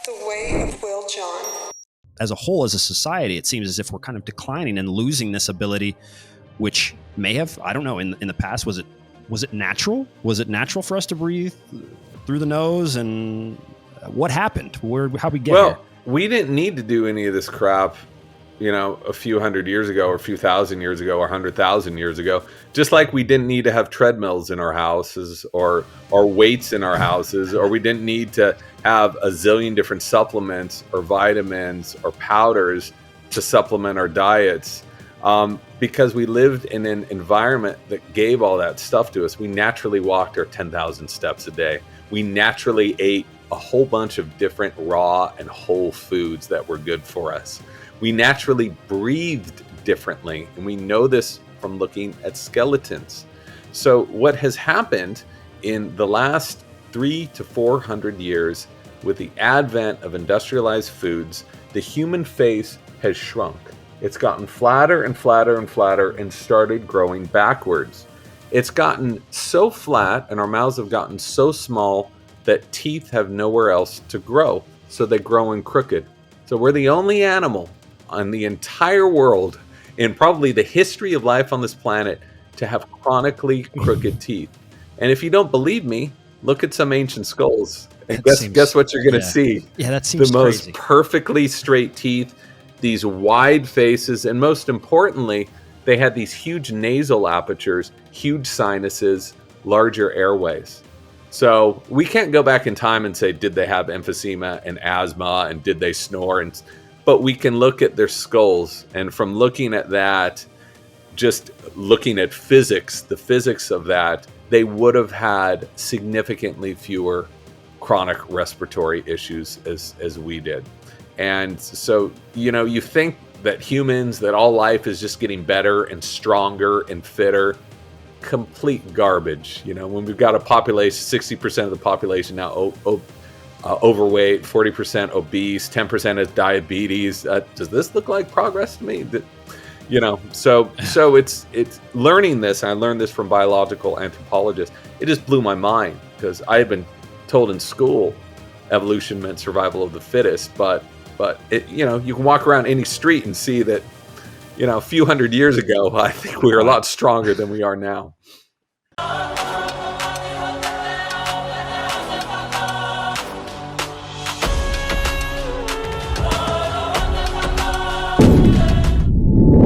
The Way of Will John. As a whole, as a society, it seems as if we're kind of declining and losing this ability, which may have, I don't know, in the past, was it natural? Was it natural for us to breathe through the nose? And what happened? How'd we get here? Well, we didn't need to do any of this crap, a few hundred years ago, or a few thousand years ago, or 100,000 years ago. Just like we didn't need to have treadmills in our houses, or weights in our houses, or we didn't need to have a zillion different supplements or vitamins or powders to supplement our diets. Because we lived in an environment that gave all that stuff to us. We naturally walked our 10,000 steps a day. We naturally ate a whole bunch of different raw and whole foods that were good for us. We naturally breathed differently, and we know this from looking at skeletons. So what has happened in the last 300 to 400 years with the advent of industrialized foods, the human face has shrunk. It's gotten flatter and flatter and flatter and started growing backwards. It's gotten so flat and our mouths have gotten so small that teeth have nowhere else to grow. So they grow in crooked. So we're the only animal on the entire world, in probably the history of life on this planet, to have chronically crooked teeth. And if you don't believe me, look at some ancient skulls. And guess what you're going to see? Yeah, that seems the most crazy. Perfectly straight teeth, these wide faces, and most importantly, they had these huge nasal apertures, huge sinuses, larger airways. So we can't go back in time and say, did they have emphysema and asthma, and did they snore? But we can look at their skulls, and from looking at that, just looking at physics, the physics of that, they would have had significantly fewer chronic respiratory issues as we did. And so, you think that humans, that all life is just getting better and stronger and fitter. Complete garbage. When we've got a population, 60% of the population now overweight, 40% obese, 10% has diabetes. Does this look like progress to me? So it's learning this. And I learned this from biological anthropologists. It just blew my mind, because I had been told in school evolution meant survival of the fittest, but it, you can walk around any street and see that, a few hundred years ago, I think we were a lot stronger than we are now.